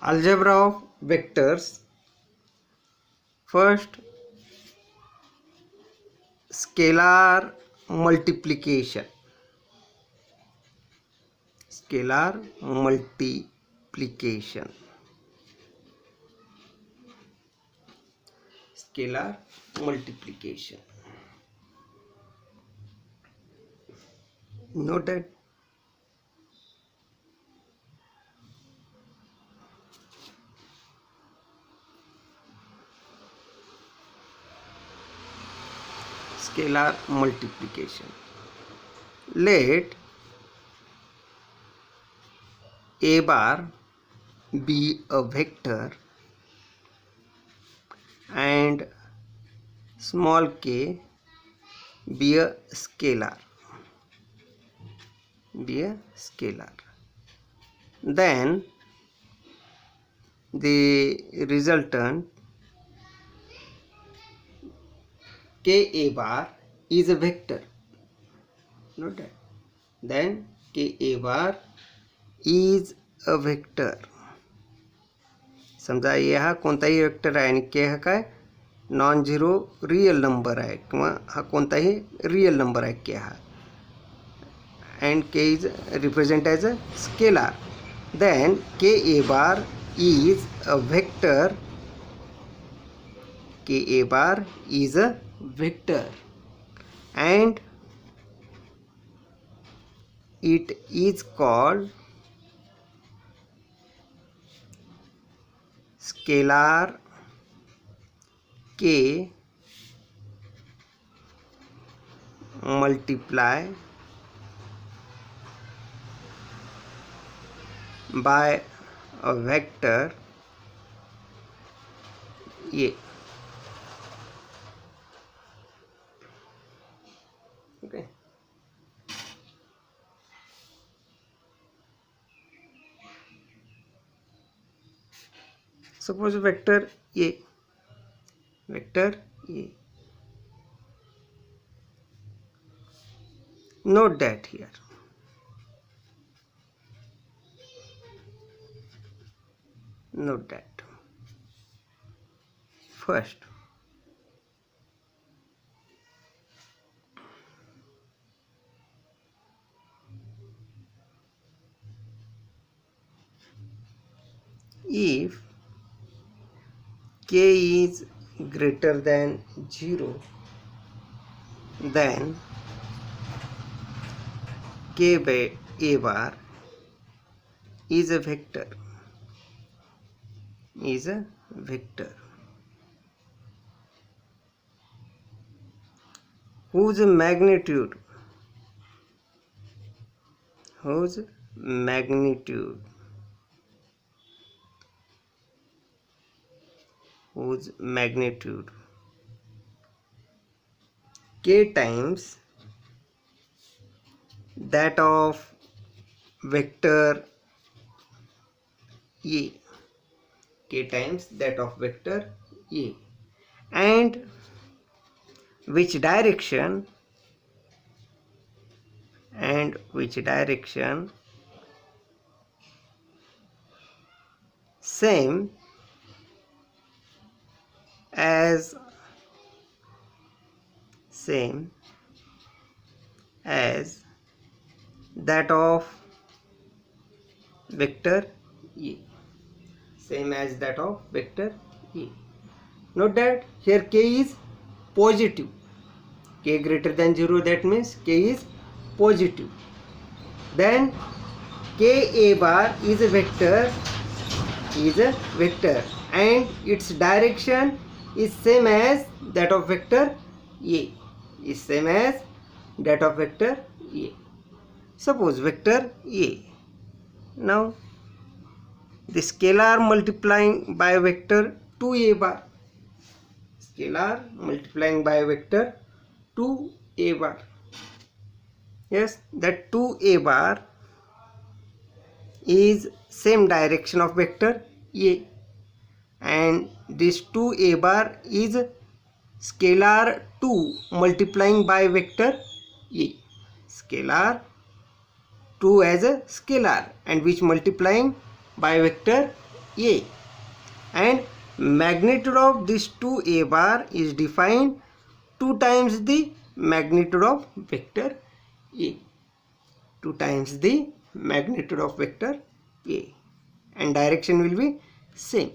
Algebra of vectors. First, scalar multiplication. Scalar multiplication. Scalar multiplication. Note that scalar multiplication. Let a bar be a vector and small k be a scalar. Then the resultant Ka bar is a vector. Note that. Then Ka bar is a vector. समजा हा कोणताही vector आहे आणि के हा काय non zero real number आहे किंवा हा कोणताही रियल नंबर आहे के हा and k is represented as a scalar. Then Ka bar is a vector. Ka bar is a vector and it is called scalar k multiply by a vector A. Okay. Suppose vector A. Note that here. Note that. First, if k is greater than 0, then K by A bar is a vector. Whose magnitude k times that of vector A. K times that of vector A. And which direction same as that of vector A. Note that here k is positive. K greater than 0, that means k is positive. Then Ka bar is a vector and its direction is same as that of vector A. Suppose vector A. Now the scalar multiplying by vector 2A bar. Yes, that 2A bar is same direction of vector A, and this 2A bar is scalar 2 multiplying by vector A. Scalar 2 as a scalar and which multiplying by vector A, and magnitude of this 2A bar is defined 2 times the magnitude of vector A, 2 times the magnitude of vector A, and direction will be same.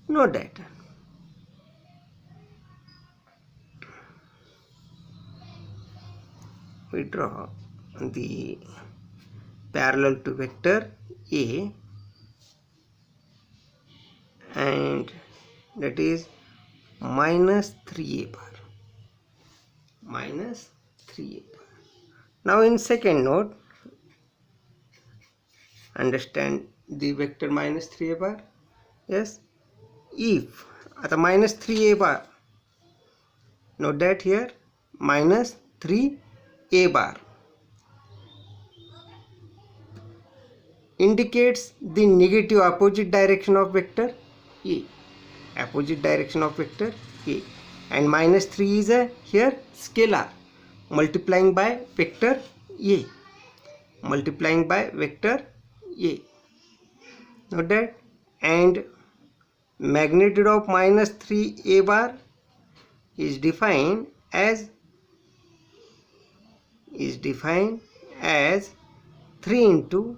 Note that we draw the parallel to vector A, and that is minus 3A bar, minus 3A bar. Now in second note, understand the vector minus 3A bar. Yes, if at the minus 3A bar, note that here minus 3A bar indicates the negative opposite direction of vector A, opposite direction of vector A, and minus 3 is a here scalar multiplying by vector A, multiplying by vector A. Note that, and magnitude of minus 3A bar is defined as 3 into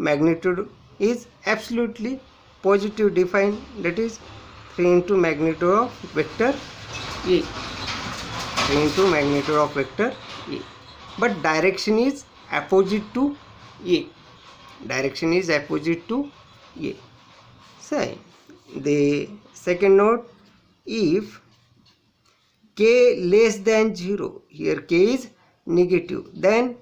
magnitude is absolutely positive defined, that is 3 into magnitude of vector A, 3 into magnitude of vector A, but direction is opposite to A, direction is opposite to A. So the second note, if k less than 0, here k is negative, then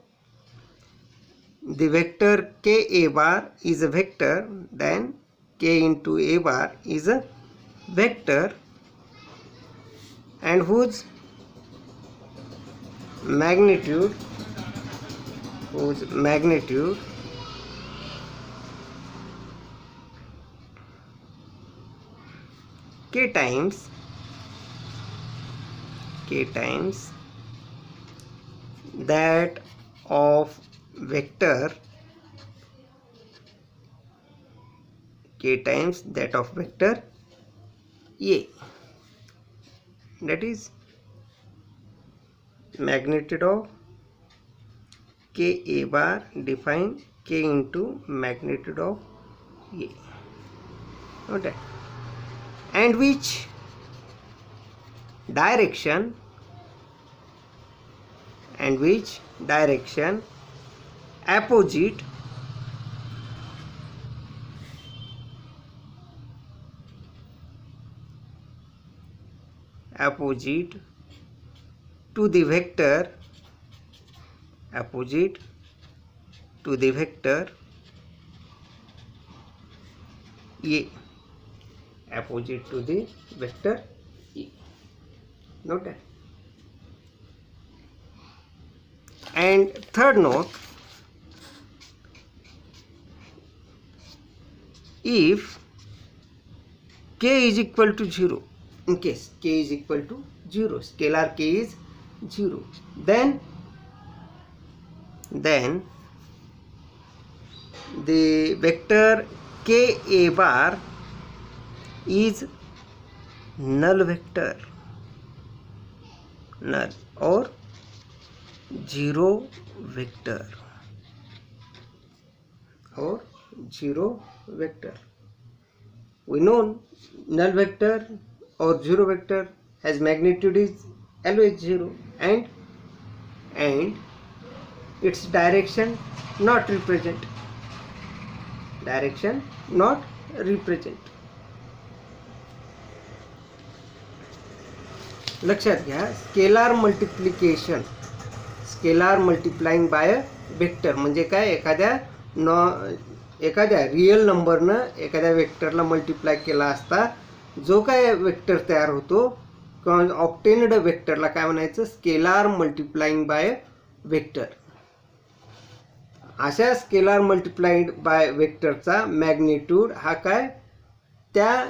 the vector ka bar is a vector, then k into a bar is a vector, and whose magnitude k times that of vector A, that is magnitude of ka bar define k into magnitude of A. Note that, and which direction opposite to the vector A, opposite to the vector A. Note that. And third note, if k is equal to 0, in case k is equal to 0, scalar k is 0, then the vector ka bar is null vector, null or zero vector, We know null vector or zero vector has magnitude is always 0, and its direction not represent, लक्षात घ्या, scalar multiplying by vector म्हणजे काय, एखाद्या real नंबरनं एखाद्या वेक्टरला multiply केला असता जो काय वेक्टर तयार होतो किंवा ऑब्टेन्ड वेक्टरला काय म्हणायचं, स्केलार मल्टिप्लाइंग बाय वेक्टर. अशा स्केलार मल्टिप्लाइड बाय वेक्टरचा मॅग्निट्यूड हा काय, त्या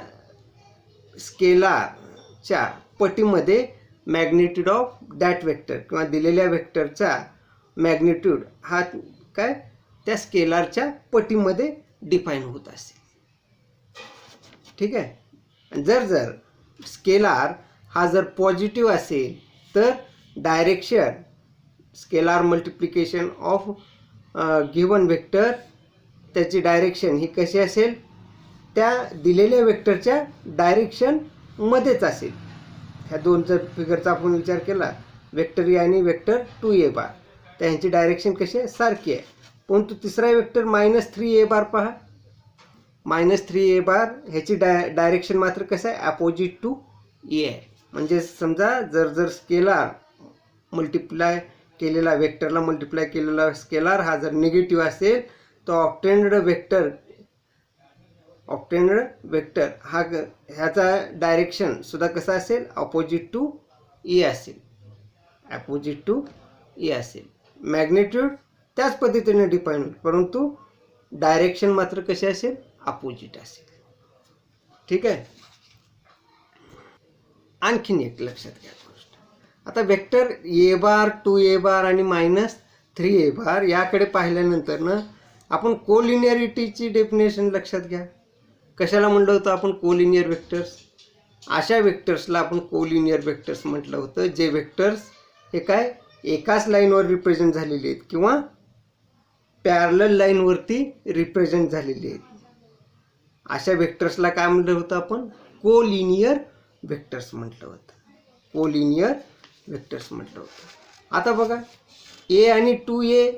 स्केलारच्या पटीमध्ये मॅग्निट्यूड ऑफ दॅट वेक्टर किंवा दिलेल्या वेक्टरचा मॅग्निट्यूड हा काय त्या स्केलारच्या पटीमध्ये डिफाईन होत असेल. ठीक आहे. जर स्केलार हा जर पॉझिटिव्ह असेल तर direction scalar multiplication of given vector त्याची डायरेक्शन ही कशी असेल, त्या दिलेल्या वेक्टरच्या डायरेक्शनमध्येच असेल. ह्या दोन जर फिगरचा आपण विचार केला, वेक्टर ए आणि वेक्टर 2a बार, त्यांची डायरेक्शन कशी आहे, सारखी आहे. परंतु तिसरा वेक्टर -3a बार पहा, -3a बार ह्याची डायरेक्शन मात्र कसं आहे, अपोजिट टू ए आहे. म्हणजे समजा जर स्केलार मल्टिप्लाय केलेला वेक्टरला मल्टिप्लाय केलेला स्केलार हा जर निगेटिव्ह असेल तर ऑब्टेन्ड वेक्टर हा ह्याचा डायरेक्शन सुद्धा कसा असेल, अपोजिट टू ए असेल. मॅग्निट्यूड त्याच पद्धतीने डिफाईन होईल, परंतु डायरेक्शन मात्र कशी असेल, अपोजिट असेल. ठीक आहे. आणखीन एक लक्षात घ्या गोष्ट. आता वेक्टर ए बार 2a बार आणि -3a बार याकडे पाहिल्यानंतर ना आपण कोलिनियरिटीची डेफिनेशन लक्षात घ्या. कशाला म्हटलं होतं आपण, कोलिनियर वेक्टर्स. अशा वेक्टर्सला आपण कोलिनियर वेक्टर्स म्हटलं होतं जे वेक्टर्स हे काय एकाच लाईनवर रिप्रेझेंट झालेले आहेत किंवा पॅरलल लाईनवरती रिप्रेझेंट झालेले आहेत. अशा वेक्टर्सला काय म्हटलं होतं आपण, कोलिनियर वेक्टर्स म्हटलं होतं. आता बघा, ए आणि 2a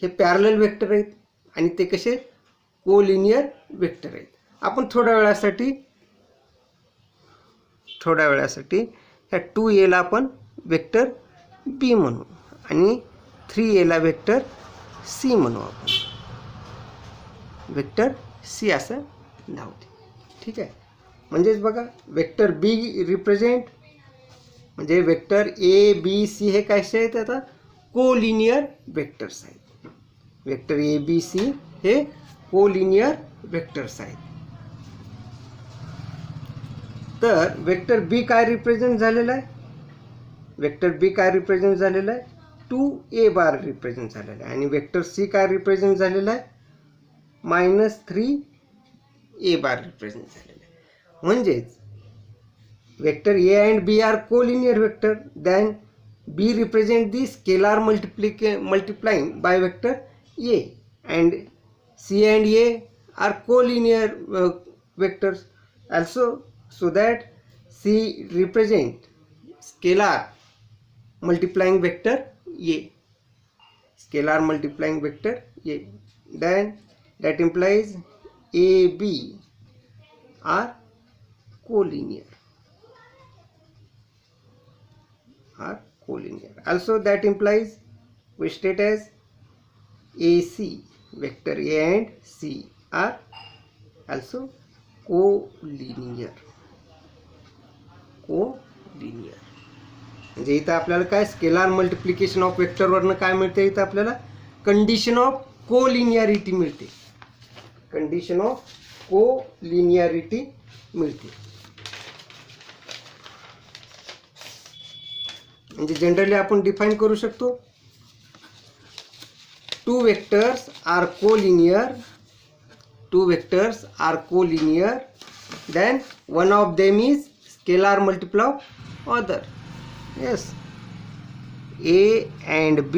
हे पॅरलल वेक्टर आहेत आणि ते कसे कोलिनियर वेक्टर आहेत. आपण थोड्या वेळासाठी ह्या 2a ला आपण वेक्टर b म्हणू आणि 3a ला वेक्टर c म्हणू. आपण वेक्टर c असं नाव दे. ठीक आहे. म्हणजेच बघा, वेक्टर b रिप्रेझेंट म्हणजे वेक्टर a b c हे कसे आहेत, आता कोलिनियर वेक्टर्स आहेत. वेक्टर a b c हे कोलिनियर वेक्टर्स आहेत. तर वेक्टर बी काय रिप्रेझेंट झालेला आहे, 2a बार रिप्रेझेंट झालेला आहे. आणि वेक्टर सी काय रिप्रेझेंट झालेला आहे, -3a बार रिप्रेझेंट झालेला आहे. म्हणजेच vector A and B are collinear vector, then B represent the scalar multiplying by vector A, and C and A are collinear vectors also, so that C represent scalar multiplying vector A, then that implies A B are collinear. Also that implies we state as AC, vector A and C are also collinear. म्हणजे इथं आपल्याला काय scalar multiplication of वेक्टरवरनं काय मिळते, इथं आपल्याला condition of collinearity मिळते. म्हणजे जनरली आपण डिफाईन करू शकतो, two vectors are collinear, then one of them is scalar multiple of other. Yes, A and B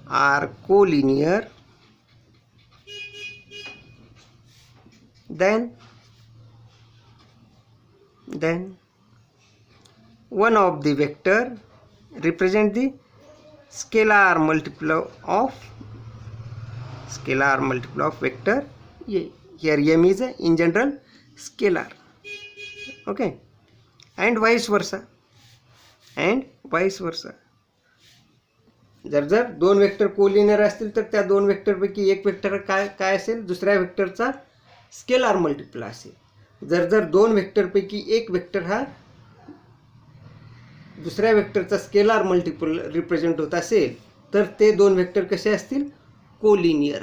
are collinear, then one of the vector represent the scalar multiple of vector A. Here M is in general scalar. Okay, and vice versa. जर दोन vector collinear असतील तर त्या दोन वेक्टरपैकी एक vector काय असेल, दुसऱ्या वेक्टरचा स्केलार मल्टिपल असेल. जर दोन वेक्टरपैकी एक वेक्टर हा दुसऱ्या वेक्टरचा स्केलार मल्टिपल रिप्रेझेंट होत असेल तर ते दोन वेक्टर कसे असतील, कोलिनियर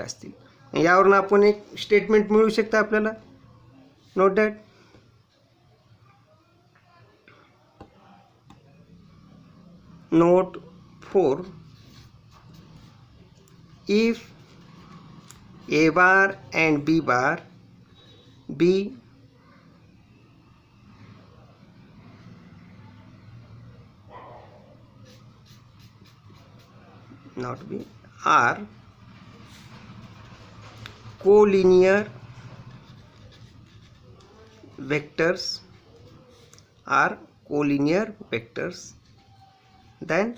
असतील. यावरून आपण एक स्टेटमेंट मिळू शकतं आपल्याला. Note that Note 4. If A bar and B bar B not B are collinear vectors then